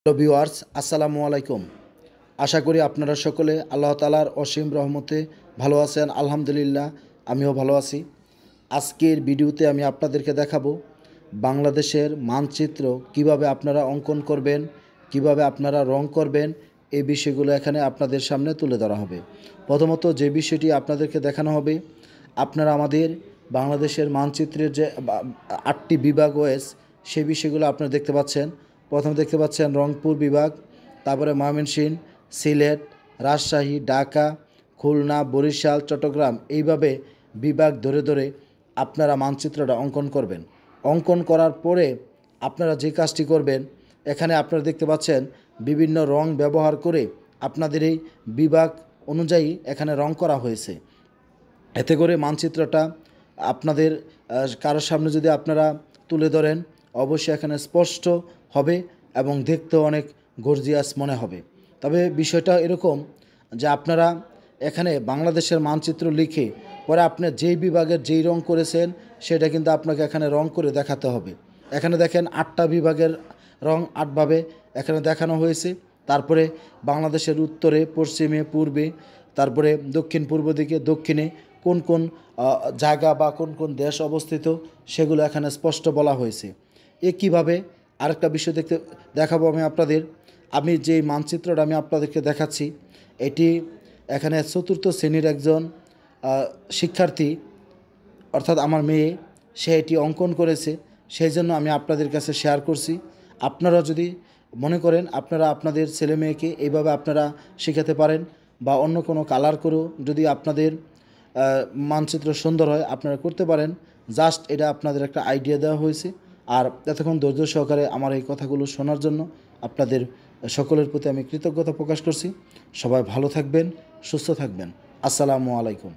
Hello viewers, আসসালামু আলাইকুম। আশা করি আপনারা সকলে আল্লাহ তাআলার অসীম রহমতে ভালো আছেন। আলহামদুলিল্লাহ, আমিও ভালো আছি। আজকের ভিডিওতে আমি আপনাদেরকে দেখাবো বাংলাদেশের মানচিত্র কিভাবে আপনারা অঙ্কন করবেন, কিভাবে আপনারা রং করবেন, এই বিষয়গুলো এখানে আপনাদের সামনে তুলে ধরা হবে। প্রথমত যে বিষয়টি আপনাদেরকে দেখানো হবে, আপনারা আমাদের বাংলাদেশের মানচিত্রের যে 8টি বিভাগ ওয়েস, সেই বিষয়গুলো আপনারা দেখতে পাচ্ছেন। প্রথমে দেখতে পাচ্ছেন রংপুর বিভাগ, তারপরে ময়মনসিংহ, সিলেট, রাজশাহী, ঢাকা, খুলনা, বরিশাল, চট্টগ্রাম, এইভাবে বিভাগ ধরে ধরে আপনারা মানচিত্রটা অঙ্কন করবেন। অঙ্কন করার পরে আপনারা যে কাজটি করবেন, এখানে আপনারা দেখতে পাচ্ছেন বিভিন্ন রং ব্যবহার করে আপনাদের এই বিভাগ অনুযায়ী এখানে রং করা হয়েছে। এতে করে মানচিত্রটা আপনাদের কারোর সামনে যদি আপনারা তুলে ধরেন, অবশ্যই এখানে স্পষ্ট হবে এবং দেখতেও অনেক গর্জিয়াস মনে হবে। তবে বিষয়টা এরকম যে আপনারা এখানে বাংলাদেশের মানচিত্র লিখে পরে আপনি যেই বিভাগের যেই রং করেছেন সেটা কিন্তু আপনাকে এখানে রং করে দেখাতে হবে। এখানে দেখেন 8টা বিভাগের রং 8ভাবে এখানে দেখানো হয়েছে। তারপরে বাংলাদেশের উত্তরে, পশ্চিমে, পূর্বে, তারপরে দক্ষিণ পূর্ব দিকে, দক্ষিণে কোন কোন জায়গা বা কোন কোন দেশ অবস্থিত সেগুলো এখানে স্পষ্ট বলা হয়েছে। কীভাবে আরেকটা বিষয় দেখাবো আমি যে মানচিত্রটা আমি আপনাদেরকে দেখাচ্ছি, এটি এখানে 4র্থ শ্রেণীর একজন শিক্ষার্থী, অর্থাৎ আমার মেয়ে, সে এটি অঙ্কন করেছে। সেই জন্য আমি আপনাদের কাছে শেয়ার করছি। আপনারা যদি মনে করেন আপনারা আপনাদের ছেলে মেয়েকে এইভাবে আপনারা শেখাতে পারেন, বা অন্য কোনো কালার করেও যদি আপনাদের মানচিত্র সুন্দর হয় আপনারা করতে পারেন। জাস্ট এটা আপনাদের একটা আইডিয়া দেওয়া হয়েছে। আর এতক্ষণ ধৈর্য সহকারে আমার এই কথাগুলো শোনার জন্য আপনাদের সকলের প্রতি আমি কৃতজ্ঞতা প্রকাশ করছি। সবাই ভালো থাকবেন, সুস্থ থাকবেন। আসসালামু আলাইকুম।